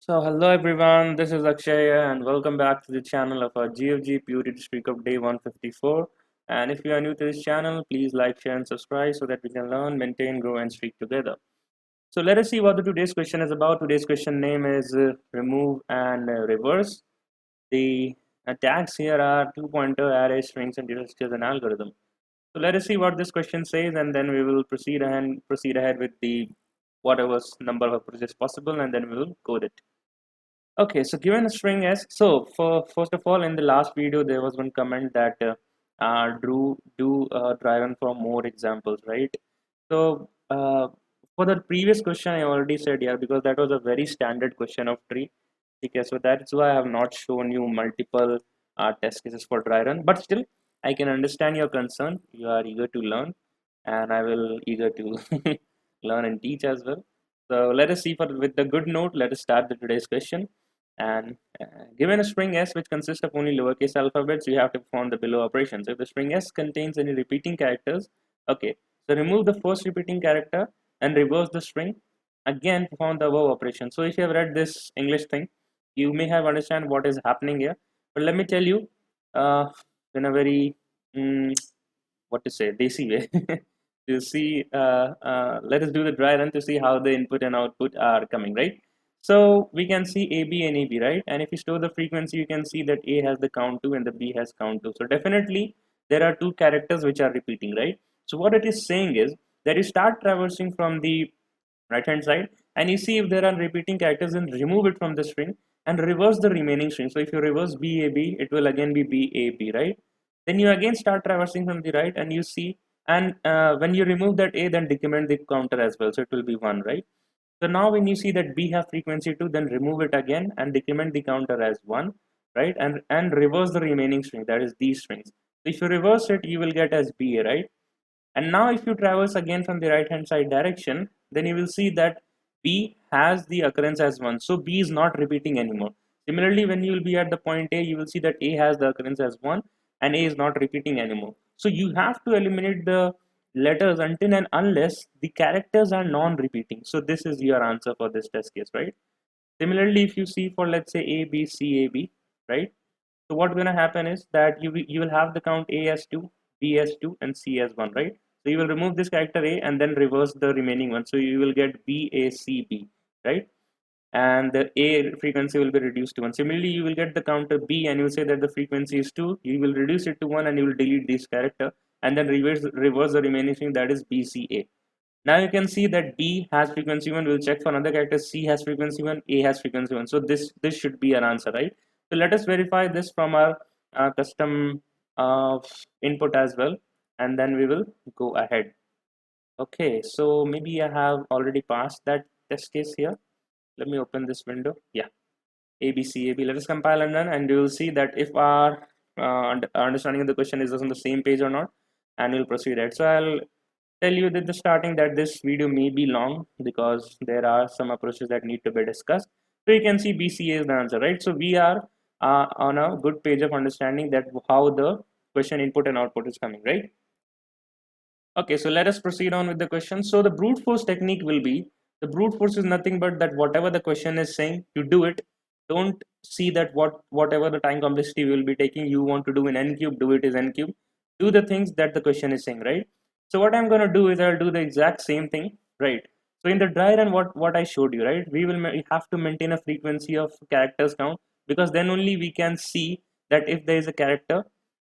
So hello everyone, this is Akshay and welcome back to the channel of our GFG POTD streak of day 154. And if you are new to this channel, please like, share and subscribe so that we can learn, maintain, grow and streak together. So let us see what the today's question is about. Today's question name is remove and reverse. The tags here are two-pointer, array, strings and data structures and algorithm. So let us see what this question says and then we will proceed ahead with the whatever number of approaches possible and then we will code it. Okay, so given a string s, so for first of all, in the last video there was one comment that do try run for more examples, right? So for the previous question, I already said yeah because that was a very standard question of tree. Okay, so that's why I have not shown you multiple test cases for dry run, but still I can understand your concern. You are eager to learn, and I will eager to learn and teach as well. So let us see for with the good note. Let us start the today's question. And given a string s which consists of only lowercase alphabets, you have to perform the below operations. If the string s contains any repeating characters, okay, so remove the first repeating character and reverse the string. Again, perform the above operation. So if you have read this English thing, you may have understand what is happening here. But let me tell you, uh, in a very what to say, desi way, to see. Let us do the dry run to see how the input and output are coming, right? So we can see AB and AB, right? And if you store the frequency, you can see that A has the count 2 and the B has count 2. So definitely there are two characters which are repeating, right? So what it is saying is that you start traversing from the right hand side and you see if there are repeating characters, then remove it from the string and reverse the remaining string. So if you reverse BAB, it will again be BAB, right? Then you again start traversing from the right and you see, and when you remove that A, then decrement the counter as well. So it will be 1, right? So now when you see that B have frequency 2, then remove it again and decrement the counter as 1, right? And reverse the remaining string, that is these strings. So if you reverse it, you will get as BA, right? And now if you traverse again from the right hand side direction, then you will see that B has the occurrence as 1. So B is not repeating anymore. Similarly, when you will be at the point A, you will see that A has the occurrence as 1 and A is not repeating anymore. So you have to eliminate the letters until and unless the characters are non-repeating. So this is your answer for this test case, right? Similarly, if you see for let's say A, B, C, A, B, right? So what's going to happen is that you will have the count A as 2, B as 2 and C as 1, right? So you will remove this character A and then reverse the remaining one. So you will get B, A, C, B, right? And the A frequency will be reduced to 1. Similarly, you will get the counter B and you will say that the frequency is 2. You will reduce it to 1 and you will delete this character and then reverse the remaining thing, that is B, C, A. Now you can see that B has frequency 1. We'll check for another character. C has frequency 1. A has frequency 1. So this should be an answer, right? So let us verify this from our custom input as well. And then we will go ahead. Okay, so maybe I have already passed that test case here. Let me open this window. Yeah, A, B, C, A, B. Let us compile and run. And you will see that if our understanding of the question is on the same page or not. And we'll proceed ahead. So I'll tell you at the starting that this video may be long because there are some approaches that need to be discussed. So you can see BCA is the answer, right? So we are on a good page of understanding that how the question input and output is coming, right? Okay, so let us proceed on with the question. So the brute force technique will be, the brute force is nothing but that whatever the question is saying, you do it. Don't see that whatever the time complexity will be taking, you want to do in n cube, do it is n cube. Do the things that the question is saying, right? So what I'm going to do is I'll do the exact same thing, right? So in the dry run, what I showed you, right? We have to maintain a frequency of characters count because then only we can see that if there is a character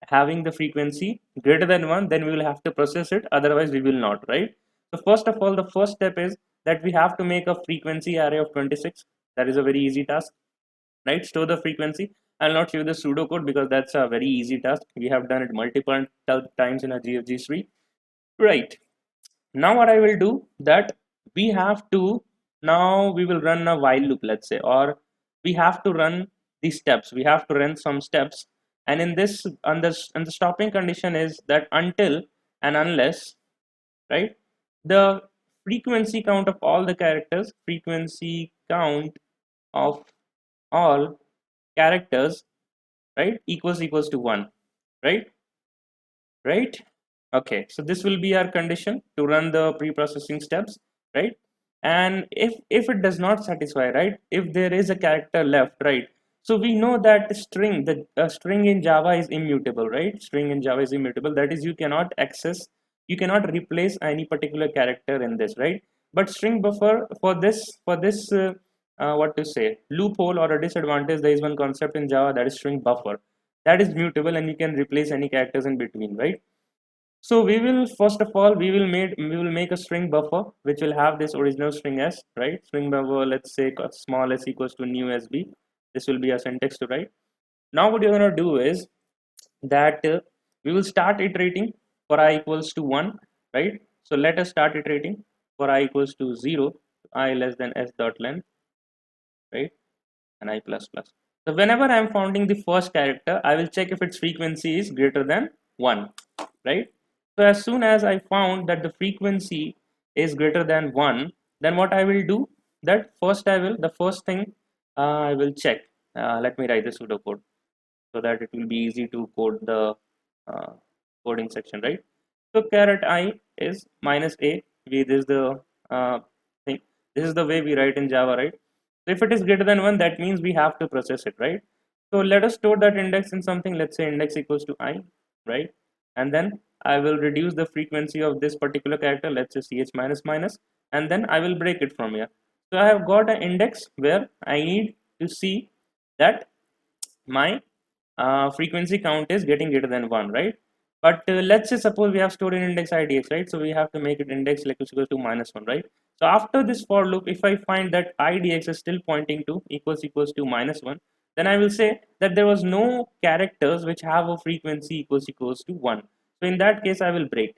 having the frequency greater than 1, then we will have to process it, otherwise we will not, right? So first of all, the first step is that we have to make a frequency array of 26. That is a very easy task, right? Store the frequency. I'll not show the pseudocode because that's a very easy task. We have done it multiple times in a GFG suite, right? Now what I will do that we have to, now we will run a while loop, let's say, or we have to run these steps, we have to run some steps. And in this, and the stopping condition is that until and unless, right, the frequency count of all the characters, frequency count of all characters, right, equals to 1, right? Right. Okay, so this will be our condition to run the pre-processing steps, right? And if it does not satisfy, right, if there is a character left, right, so we know that string, the string in Java is immutable, right? String in Java is immutable, that is, you cannot access, you cannot replace any particular character in this, right? But string buffer, for this what to say, loophole or a disadvantage, there is one concept in Java, that is string buffer, that is mutable and you can replace any characters in between, right? So we will, first of all, we will make a string buffer which will have this original string s, right? String buffer, let's say small s equals to new sb. This will be a syntax to write. Now what you're gonna do is that we will start iterating for I equals to 1, right? So let us start iterating for I equals to 0, I less than s dot length, right? And I plus plus. So whenever I'm finding the first character, I will check if its frequency is greater than 1, right? So as soon as I found that the frequency is greater than 1, then what I will do, that first the first thing I will check. Let me write the pseudocode so that it will be easy to code the uh, coding section, right? So caret I is minus a. This is the thing. This is the way we write in Java, right? So if it is greater than 1, that means we have to process it, right? So let us store that index in something. Let's say index equals to I, right? And then I will reduce the frequency of this particular character. Let's say ch minus minus, and then I will break it from here. So I have got an index where I need to see that my frequency count is getting greater than 1, right? But let's say suppose we have stored in index idx, right? So we have to make it index like equals to minus 1, right? So after this for loop, if I find that idx is still pointing to equals to minus 1, then I will say that there was no characters which have a frequency equals to 1. So in that case, I will break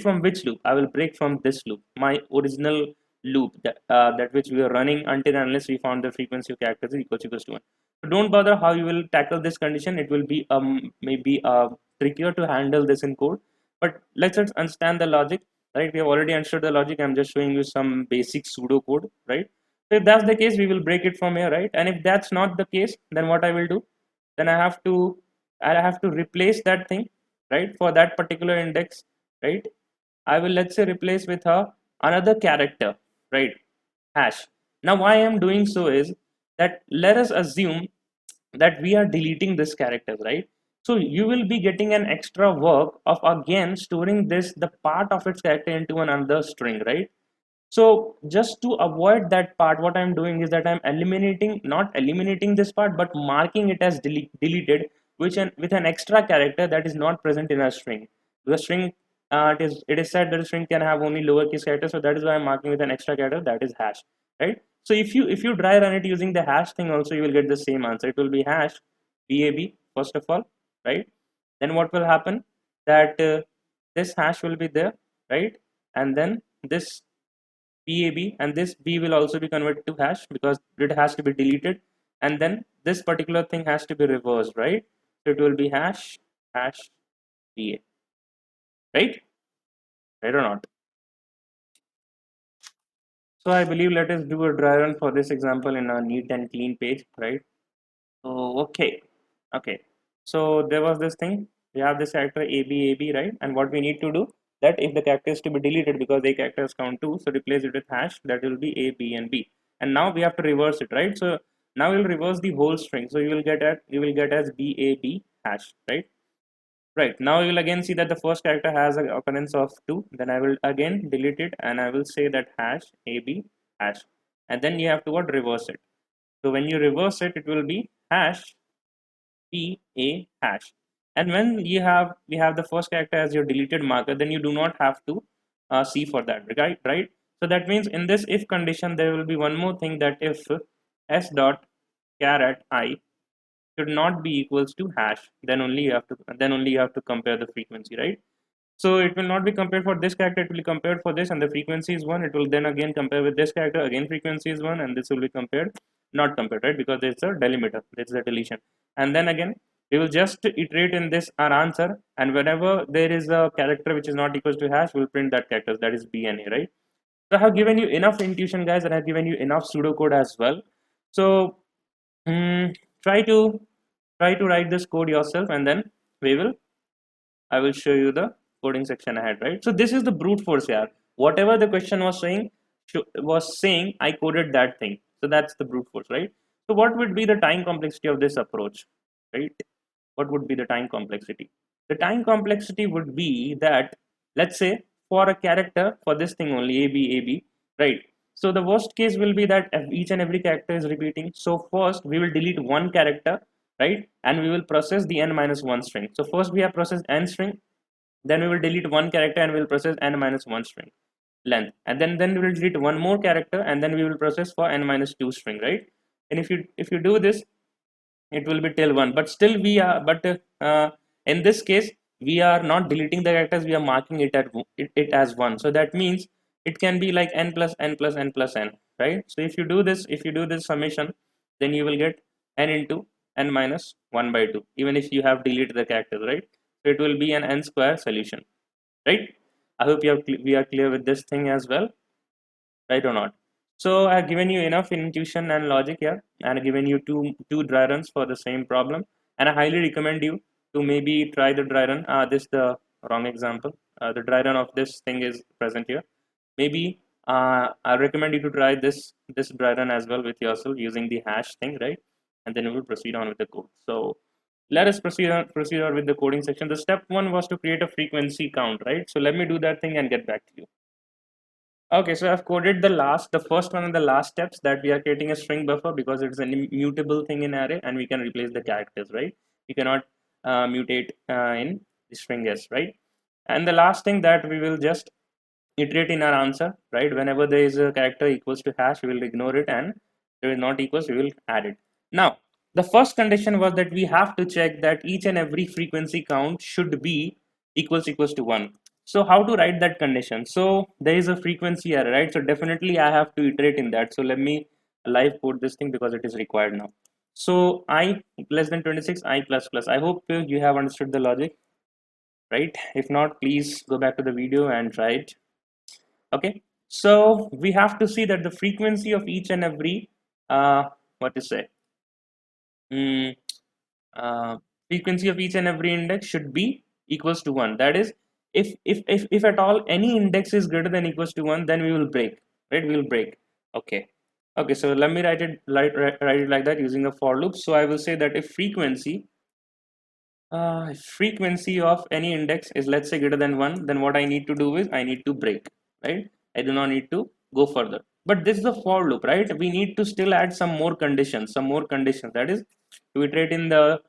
from which loop? I will break from this loop, my original loop that which we are running until unless we found the frequency of characters is equals to 1. So don't bother how you will tackle this condition. It will be maybe trickier to handle this in code. But let's just understand the logic, right? We have already understood the logic. I'm just showing you some basic pseudo code, right? So if that's the case, we will break it from here, right? And if that's not the case, then what I will do? Then I have to replace that thing, right? For that particular index, right? I will, let's say, replace with a another character, right? Hash. Now why I am doing so is that let us assume that we are deleting this character, right? So you will be getting an extra work of again storing this, the part of its character, into another string, right? So just to avoid that part, what I'm doing is that I'm eliminating, not eliminating this part, but marking it as deleted, which with an extra character that is not present in a string. The string, it is said that a string can have only lowercase characters, so that is why I'm marking with an extra character, that is hash, right? So if you dry run it using the hash thing, also you will get the same answer. It will be hash bab first of all, right? Then what will happen, that this hash will be there, right? And then this PAB, and this B will also be converted to hash because it has to be deleted, and then this particular thing has to be reversed, right? So it will be hash PA, right? Right or not? So I believe let us do a dry run for this example in a neat and clean page, right? So okay. So there was this thing. We have this character AB, right? And what we need to do, that if the character is to be deleted because the characters count 2, so replace it with hash. That will be A, B, and B. And now we have to reverse it, right? So now we'll reverse the whole string. So you will get as BAB hash, right? Right. Now you will again see that the first character has an occurrence of 2. Then I will again delete it and I will say that hash AB hash. And then you have to what, reverse it. So when you reverse it, it will be hash PA hash. And when we have the first character as your deleted marker, then you do not have to see for that, right? Right. So that means in this if condition, there will be one more thing, that if s dot caret I should not be equals to hash, then only you have to compare the frequency, right? So it will not be compared for this character, it will be compared for this, and the frequency is 1. It will then again compare with this character, again frequency is 1, and this will be compared, not compared, right? Because there's a delimiter, there's a deletion. And then again, we will just iterate in this our answer, and whenever there is a character which is not equals to hash, we'll print that characters, that is B and A, right? So I have given you enough intuition, guys, and I have given you enough pseudocode as well. So mm, try to write this code yourself, and then we will I will show you the coding section ahead, right? So this is the brute force here. Whatever the question was saying, was saying I coded that thing. So that's the brute force, right? So what would be the time complexity of this approach, right? What would be the time complexity? The time complexity would be that, let's say, for a character, for this thing only, AB, right? So the worst case will be that each and every character is repeating. So first we will delete one character, right? And we will process the n minus 1 string. So first we have processed n string, then we will delete one character and we will process n minus 1 string length, and then we will delete one more character and then we will process for n minus 2 string, right? And if you do this, it will be till 1, but still we are, but in this case we are not deleting the characters, we are marking it as 1. So that means it can be like n plus n plus n plus n, right? So if you do this summation, then you will get n into n minus 1 by 2, even if you have deleted the characters, right? So it will be an n square solution, right? I hope we are clear with this thing as well, right or not? So I've given you enough intuition and logic here, and I've given you two dry runs for the same problem, and I highly recommend you to maybe try the dry run. This is the wrong example. The dry run of this thing is present here. Maybe I recommend you to try this dry run as well with yourself using the hash thing, right? And then we will proceed on with the code. So let us proceed on with the coding section. The step one was to create a frequency count, right? So let me do that thing and get back to you. Okay, so I've coded the first one and the last steps, that we are creating a string buffer because it's an immutable thing in array and we can replace the characters, right? We cannot mutate in the string s, right? And the last thing, that we will just iterate in our answer, right? Whenever there is a character equals to hash, we will ignore it, and there is not equals, we will add it. Now, the first condition was that we have to check that each and every frequency count should be equals to 1. So how to write that condition? So there is a frequency error, right? So definitely I have to iterate in that. So let me live code this thing because it is required now. So I less than 26, I plus plus. I hope you have understood the logic, right? If not, please go back to the video and try it. Okay, so we have to see that the frequency of each and every what to say mm, uh, frequency of each and every index should be equals to 1. That is, if at all any index is greater than equals to 1, then we will break, right? We will break. Okay, okay, so let me write it like that using a for loop. So I will say that if frequency of any index is, let's say, greater than 1, then what I need to do is I need to break, right? I do not need to go further. But this is the for loop, right? We need to still add some more conditions, that is to iterate in the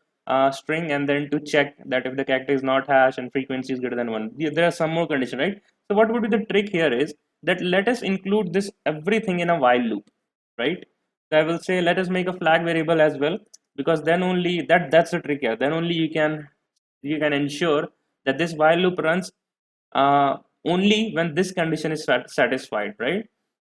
string and then to check that if the character is not hash and frequency is greater than 1. There are some more conditions, right? So what would be the trick here is that let us include this everything in a while loop, right? So I will say let us make a flag variable as well, because then only that's the trick here. Then only you can ensure that this while loop runs only when this condition is satisfied, right?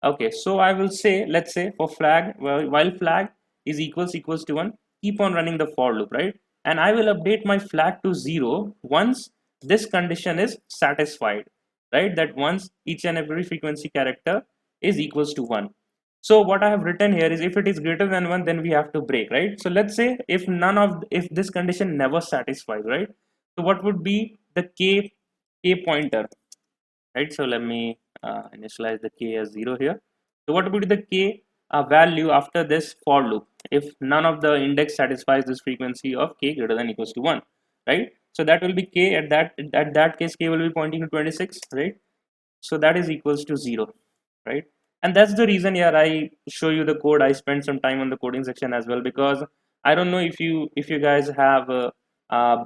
Okay, so I will say, let's say for flag, while flag is equals to 1, keep on running the for loop, right? And I will update my flag to 0 once this condition is satisfied, right? That once each and every frequency character is equals to 1. So what I have written here is if it is greater than 1, then we have to break, right? So let's say if this condition never satisfies, right? So what would be the k pointer, right? So let me initialize the k as 0 here. So what would be the k value after this for loop if none of the index satisfies this frequency of k greater than equals to 1, right? So that will be k at that case, k will be pointing to 26, right? So that is equals to 0, right? And that's the reason here I show you the code. I spent some time on the coding section as well, because I don't know if you guys have uh,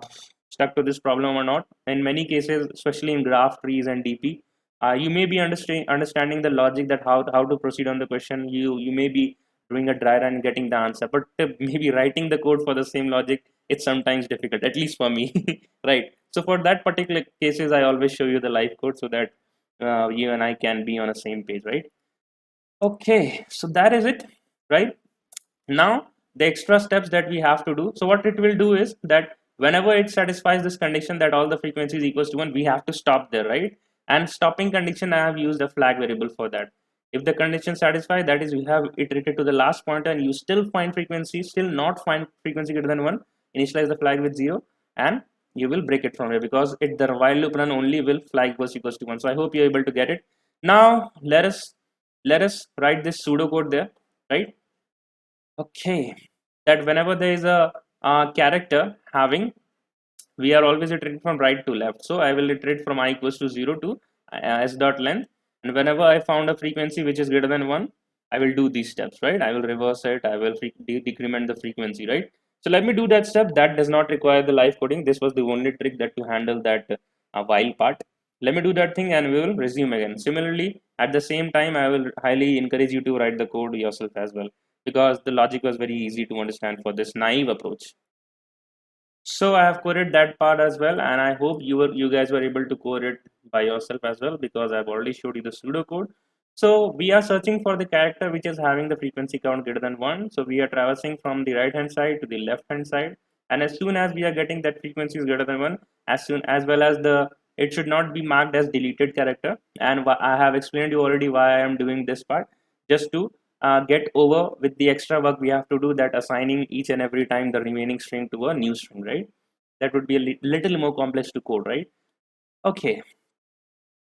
stuck to this problem or not. In many cases, especially in graph trees and DP, you may be understanding the logic, that how to proceed on the question. You may be doing a dry run getting the answer, but maybe writing the code for the same logic, it's sometimes difficult, at least for me. Right? So for that particular cases, I always show you the live code so that you and I can be on the same page, right? Okay, so that is it, right? Now the extra steps that we have to do. So what it will do is that whenever it satisfies this condition that all the frequencies equals to 1, we have to stop there, right? And stopping condition, I have used a flag variable for that. If the condition satisfies, that is, we have iterated to the last pointer and you still find frequency, still not find frequency greater than 1, initialize the flag with 0, and you will break it from here, because the while loop run only will flag equals to 1. So I hope you're able to get it. Now let us let us write this pseudocode there, right? Okay, that whenever there is a character having, we are always iterating from right to left. So I will iterate from I equals to 0 to s dot length. And whenever I found a frequency which is greater than 1, I will do these steps, right? I will reverse it. I will decrement the frequency, right? So let me do that step. That does not require the live coding. This was the only trick that to handle that while part. Let me do that thing and we will resume again. Similarly, at the same time, I will highly encourage you to write the code yourself as well, because the logic was very easy to understand for this naive approach. So I have coded that part as well, and I hope you guys were able to code it by yourself as well, because I've already showed you the pseudocode. So we are searching for the character which is having the frequency count greater than 1. So we are traversing from the right hand side to the left hand side, and as soon as we are getting that frequency is greater than 1, as well as the, it should not be marked as deleted character. And I have explained you already why I am doing this part, just to get over with the extra work we have to do, that assigning each and every time the remaining string to a new string, right? That would be a little more complex to code, right? Okay,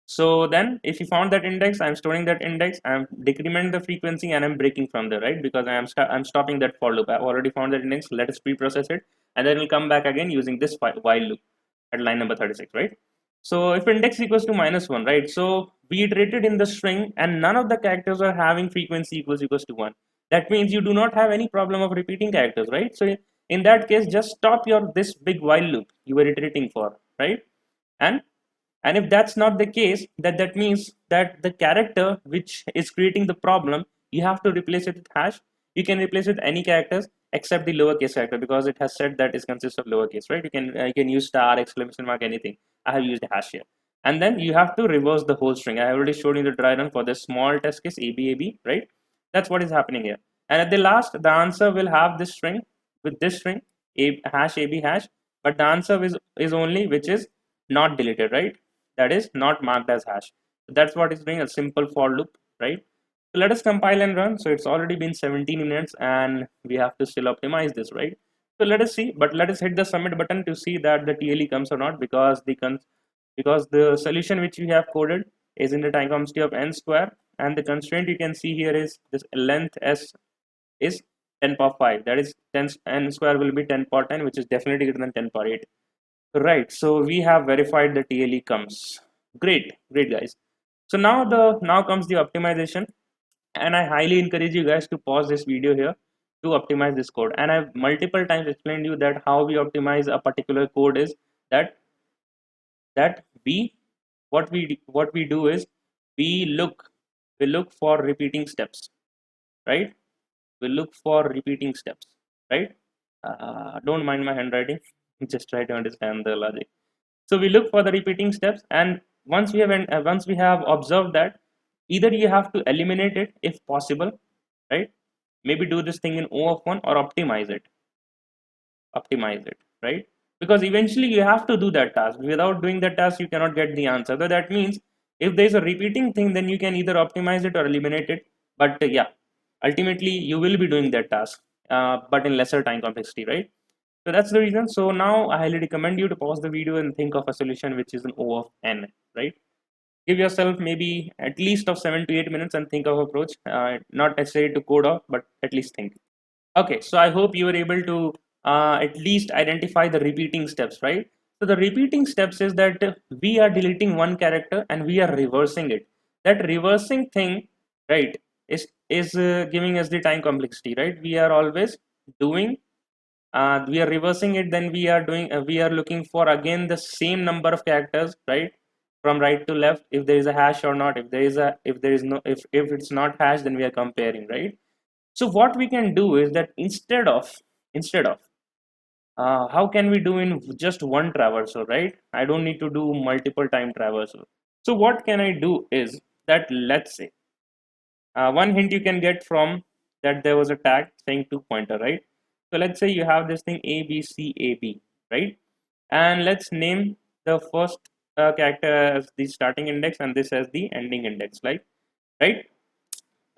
so then if you found that index, I'm storing that index, I'm decrementing the frequency, and I'm breaking from there, right? Because I'm stopping that for loop. I've already found that index, let us pre-process it, and then we'll come back again using this while loop at line number 36, right? So if index equals to -1, right? So we iterated in the string and none of the characters are having frequency equals to 1. That means you do not have any problem of repeating characters, right? So in that case, just stop your this big while loop you were iterating for, right? And and if that's not the case, that means that the character which is creating the problem, you have to replace it with hash. You can replace with any characters except the lowercase character, because it has said that it consists of lowercase, right? You can use star, exclamation mark, anything. I have used hash here. And then you have to reverse the whole string. I have already showed you the dry run for the small test case AB, right? That's what is happening here. And at the last, the answer will have this string with this string, hash AB hash, but the answer is only which is not deleted, right? That is not marked as hash. So that's what is doing, a simple for loop, right? So let us compile and run. So it's already been 17 minutes and we have to still optimize this, right? So let us see, but let us hit the submit button to see that the TLE comes or not, because the solution which we have coded is in the time complexity of n square, and the constraint you can see here is this length s is 10 power 5. That is 10 n square will be 10 power 10, which is definitely greater than 10 power 8. Right, so we have verified the TLE comes. Great, great guys. So now comes the optimization, and I highly encourage you guys to pause this video here to optimize this code. And I've multiple times explained you that how we optimize a particular code is that that we what we do is we look for repeating steps, right? We look for repeating steps, right? Don't mind my handwriting, just try to understand the logic. So we look for the repeating steps, and once we have observed that, either you have to eliminate it if possible, right? Maybe do this thing in O of 1, or optimize it, right? Because eventually you have to do that task. Without doing that task, you cannot get the answer. So that means if there is a repeating thing, then you can either optimize it or eliminate it. But yeah, ultimately you will be doing that task, but in lesser time complexity, right? So that's the reason. So now I highly recommend you to pause the video and think of a solution which is an O of n, right? Give yourself maybe at least of 7 to 8 minutes and think of approach. Not necessary to code off, but at least think. Okay, so I hope you were able to at least identify the repeating steps, right? So the repeating steps is that we are deleting one character and we are reversing it. That reversing thing, right, is giving us the time complexity, right? We are always doing, we are reversing it, then we are looking for again the same number of characters, right, from right to left, if there is a hash or not. If there is no, if it's not hash, then we are comparing, right? So what we can do is that instead of how can we do in just one traversal, right? I don't need to do multiple time traversal. So what can I do is that, let's say, one hint you can get from that, there was a tag saying two pointer, right? So let's say you have this thing ABCAB, right? And let's name the first character as the starting index and this as the ending index, like, right?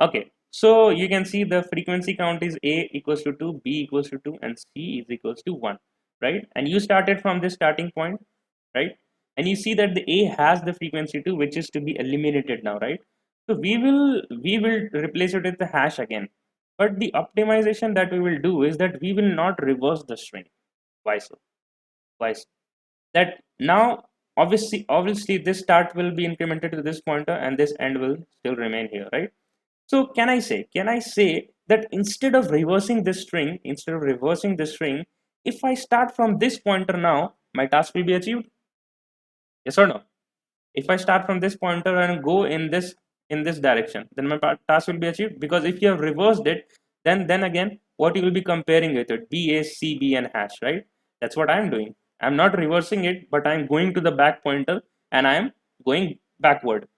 Okay, so you can see the frequency count is A equals to 2, B equals to 2, and C is equals to 1, right? And you started from this starting point, right? And you see that the A has the frequency 2, which is to be eliminated now, right? So we will replace it with the hash again. But the optimization that we will do is that we will not reverse the string. Why so? Why so? That now obviously this start will be incremented to this pointer and this end will still remain here, right? So can I say that instead of reversing this string, if I start from this pointer now, my task will be achieved? Yes or no? If I start from this pointer and go in this direction, then my task will be achieved, because if you have reversed it, then again what you will be comparing with it, B, A, C, B and hash, right? That's what I'm doing. I'm not reversing it, but I'm going to the back pointer and I am going backward.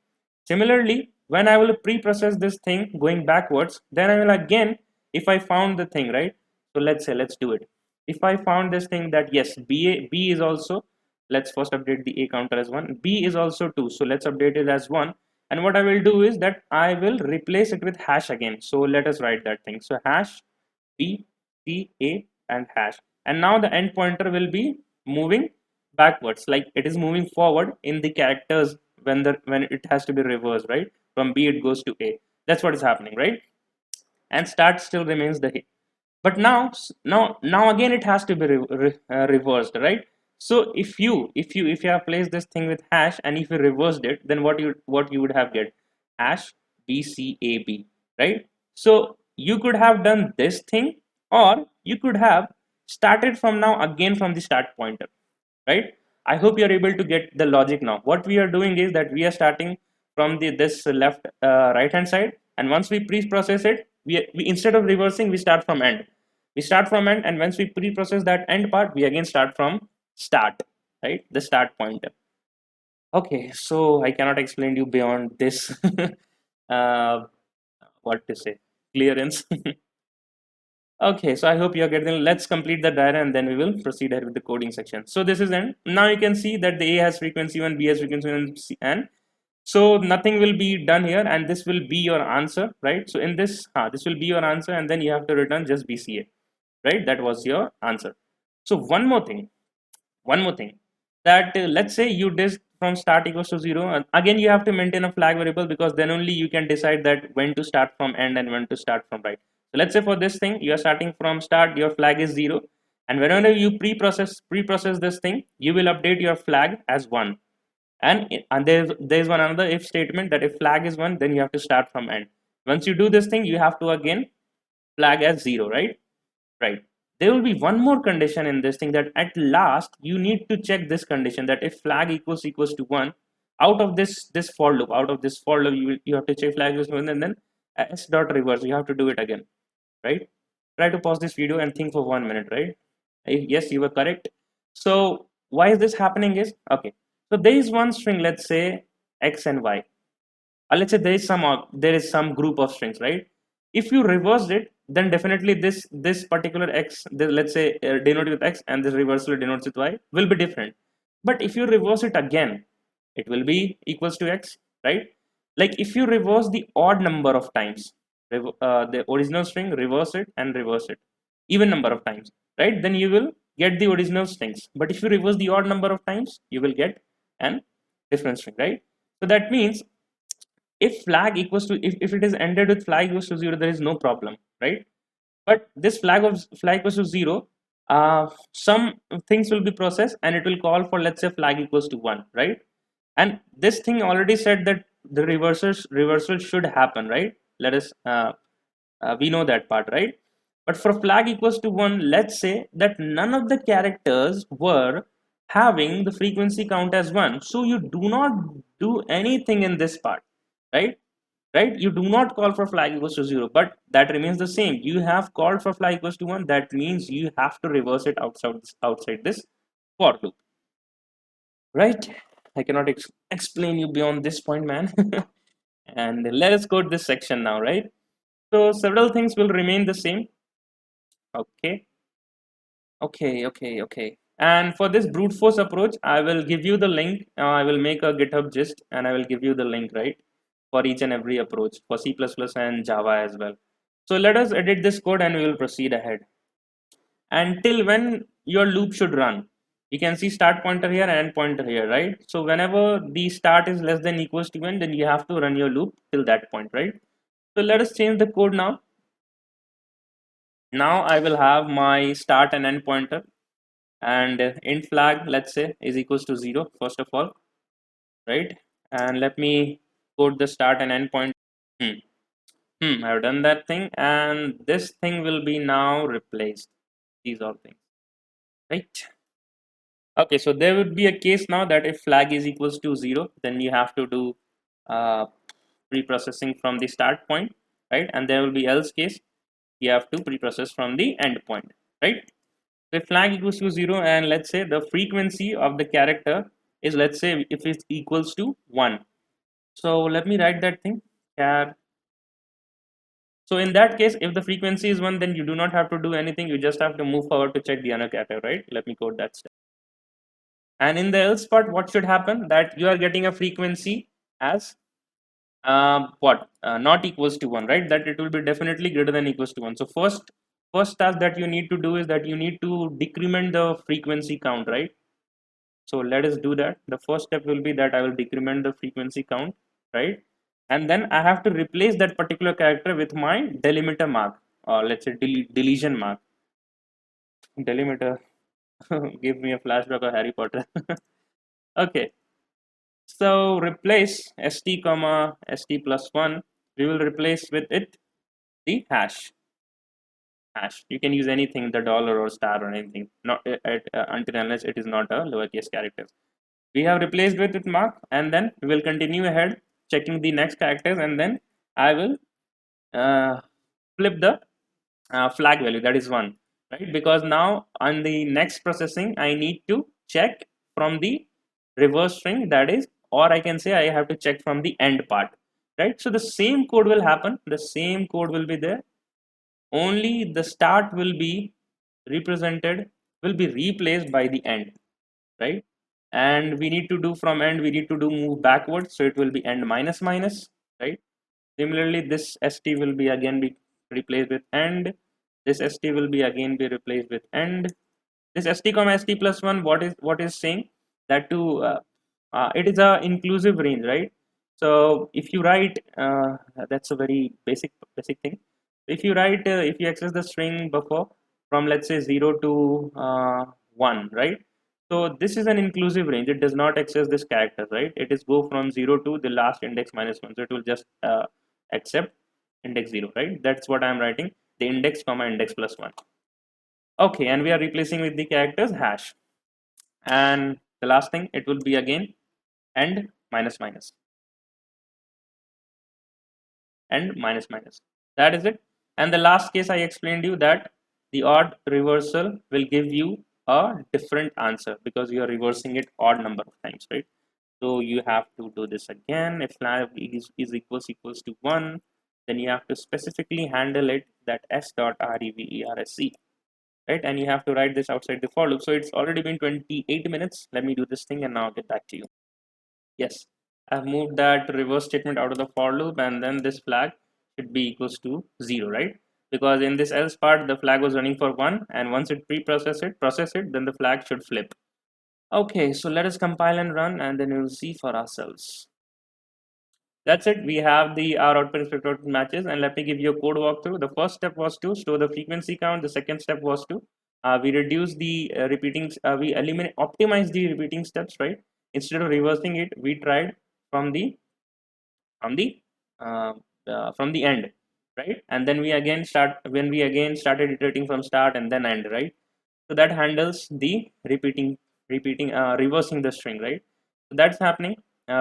Similarly, when I will pre-process this thing going backwards, then I will again, if I found the thing, right? So let's do it. If I found this thing that yes, B is also, let's first update the A counter as 1. B is also 2. So let's update it as 1. And what I will do is that I will replace it with hash again. So let us write that thing. So hash B, C, A and hash. And now the end pointer will be moving backwards, like it is moving forward in the characters when it has to be reversed, right? From B it goes to A. That's what is happening, right? And start still remains the hit. But now again it has to be reversed, right? So if you have placed this thing with hash and if you reversed it, then what you would have get? Hash BCAB, right? So you could have done this thing, or you could have started from now again from the start pointer, right? I hope you're able to get the logic now. What we are doing is that we are starting from this left right hand side, and once we pre-process it, we instead of reversing, we start from end. We start from end, and once we pre-process that end part, we again start from start, right? The start pointer. Okay, so I cannot explain you beyond this. uh, what to say? Clearance. Okay, so I hope you're getting. Let's complete the diagram and then we will proceed ahead with the coding section. So this is end. Now you can see that the A has frequency 1, B has frequency 1, and so nothing will be done here, and this will be your answer, right? So in this, this will be your answer, and then you have to return just BCA, right? That was your answer. So one more thing, that let's say you did from start equals to 0, and again you have to maintain a flag variable, because then only you can decide that when to start from end and when to start from right. So let's say for this thing you are starting from start, your flag is 0, and whenever you pre-process this thing, you will update your flag as 1. And there's one another if statement, that if flag is 1, then you have to start from end. Once you do this thing, you have to again flag as 0, right? Right. There will be one more condition in this thing, that at last you need to check this condition, that if flag equals to 1, out of this for loop, you have to check flag equals to 1, and then s dot reverse. You have to do it again, right? Try to pause this video and think for 1 minute, right? Yes, you were correct. So why is this happening is, okay, so there is one string, let's say x and y. Let's say there is some group of strings, right? If you reverse it, then definitely this particular x, let's say denoted with x, and this reversal denotes with y, will be different. But if you reverse it again, it will be equals to x, right? Like if you reverse the odd number of times, the original string, reverse it and reverse it even number of times, right? Then you will get the original strings. But if you reverse the odd number of times, you will get an different string, right? So that means if flag equals to, if it is ended with flag equals to 0, there is no problem, right? But this flag equals to 0, some things will be processed and it will call for, let's say, flag equals to 1, right? And this thing already said that the reversal should happen, right? Let us we know that part, right? But for flag equals to 1, let's say that none of the characters were having the frequency count as 1, so you do not do anything in this part, right? Right, you do not call for flag equals to 0, but that remains the same. You have called for flag equals to 1, that means you have to reverse it outside this for loop, right? I cannot explain you beyond this point, man. And let us go to this section now, right? So several things will remain the same. Okay, okay. And for this brute force approach, I will give you the link. I will make a GitHub gist and I will give you the link, right, for each and every approach for C++ and Java as well. So let us edit this code and we will proceed ahead. Until when your loop should run. You can see start pointer here and end pointer here, right? So whenever the start is less than equals to 1, then you have to run your loop till that point, right? So let us change the code now. Now I will have my start and end pointer, and int flag, let's say, is equals to 0 first of all, right? And let me code the start and end point. Hmm. I've done that thing, and this thing will be now replaced. These all things, right? Okay, so there would be a case now that if flag is equals to 0, then you have to do uh, pre-processing from the start point, right? And there will be else case, you have to pre-process from the end point, right? So if flag equals to 0, and let's say the frequency of the character is, let's say, if it's equals to 1. So let me write that thing. Char. So in that case, if the frequency is 1, then you do not have to do anything. You just have to move forward to check the other character, right? Let me code that step. And in the else part, what should happen? That you are getting a frequency as not equals to 1, right? That it will be definitely greater than equals to 1. So first task that you need to do is that you need to decrement the frequency count, right? So let us do that. The first step will be that I will decrement the frequency count, right? And then I have to replace that particular character with my delimiter mark, or let's say deletion mark. Delimiter give me a flashback of Harry Potter. Okay, so replace st comma st plus 1. We will replace with it the hash. You can use anything, the dollar or star or anything, not until unless it is not a lowercase character. We have replaced with mark, and then we will continue ahead checking the next characters, and then I will uh, flip the flag value, that is 1, right? Because now on the next processing I need to check from the reverse string, that is, or I can say I have to check from the end part, right? So the same code will happen, the same code will be there, only the start will be represented, will be replaced by the end, right? And we need to do from end, we need to do move backwards, so it will be end minus minus, right? Similarly, this st will be again be replaced with end, this st will be again be replaced with end. This st comma st plus 1, what is saying that to it is a inclusive range, right? So if you write that's a very basic thing. If you write if you access the string buffer from, let's say, 0 to 1, right? So this is an inclusive range, it does not access this character, right? It is go from 0 to the last index minus 1, so it will just accept index 0, right? That's what I'm writing, the index comma index plus 1. Okay, and we are replacing with the characters hash. And the last thing, it will be again and minus minus and minus minus. That is it. And the last case I explained you that the odd reversal will give you a different answer because you are reversing it odd number of times, right? So you have to do this again. If flag is equals to 1, then you have to specifically handle it that s dot reverse, right? And you have to write this outside the for loop. So it's already been 28 minutes. Let me do this thing and now I'll get back to you. Yes, I've moved that reverse statement out of the for loop, and then this flag should be equals to 0, right? Because in this else part, the flag was running for 1, and once it process it, then the flag should flip. Okay, so let us compile and run, and then we'll see for ourselves. That's it. We have the our output inspector matches, and let me give you a code walkthrough. The first step was to store the frequency count. The second step was to we reduce the repeating. We optimize the repeating steps, right? Instead of reversing it, we tried from the from the uh, from the end, right? And then we again started iterating from start and then end, right? So that handles the repeating reversing the string, right? So that's happening.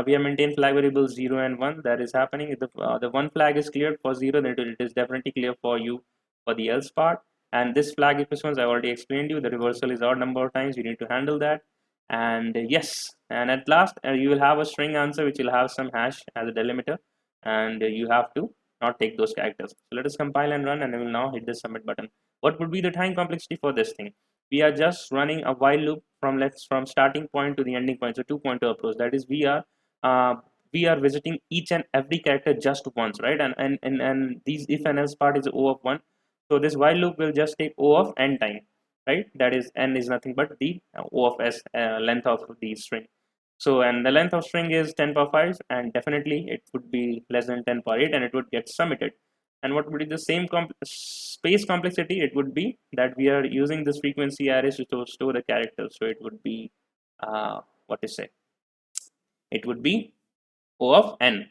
We have maintained flag variables 0 and 1. That is happening. If the one flag is cleared for 0, then it is definitely clear for you for the else part. And this flag if response I already explained you, the reversal is odd number of times, you need to handle that. And yes, and at last you will have a string answer which will have some hash as a delimiter, and you have to not take those characters. So let us compile and run, and I will now hit the submit button. What would be the time complexity for this thing? We are just running a while loop from starting point to the ending point, so 2 pointer approach. That is, uh, we are visiting each and every character just once, right? And these if and else part is O of 1, so this while loop will just take O of n time. right? That is n is nothing but the O of s, length of the string. So, and the length of string is 10 power 5, and definitely it would be less than 10 power 8, and it would get submitted. And what would be the same space complexity? It would be that we are using this frequency arrays to store the characters. So it would be, what to say? It would be O of n.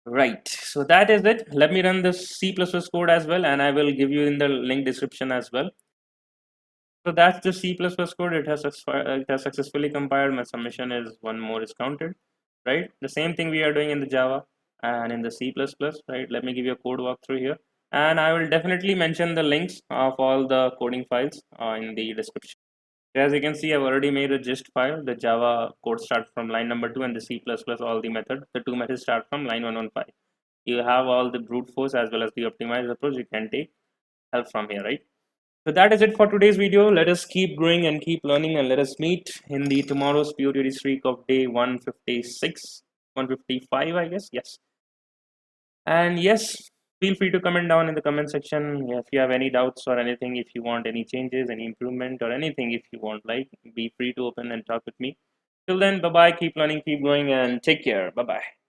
Right. So that is it. Let me run this C++ code as well, and I will give you in the link description as well. So that's the C++ code. It has successfully compiled. My submission is one more is counted, right? The same thing we are doing in the Java and in the C++, right? Let me give you a code walkthrough here. And I will definitely mention the links of all the coding files in the description. As you can see, I've already made a gist file. The Java code starts from line number 2, and the C++, all the methods. The two methods start from line 115. You have all the brute force as well as the optimized approach. You can take help from here, right? So that is it for today's video. Let us keep growing and keep learning, and let us meet in the tomorrow's POTD streak of day 156, 155, I guess. Yes. And yes, feel free to comment down in the comment section if you have any doubts or anything. If you want any changes, any improvement, or anything, if you want, like, be free to open and talk with me. Till then, bye bye. Keep learning, keep growing, and take care. Bye bye.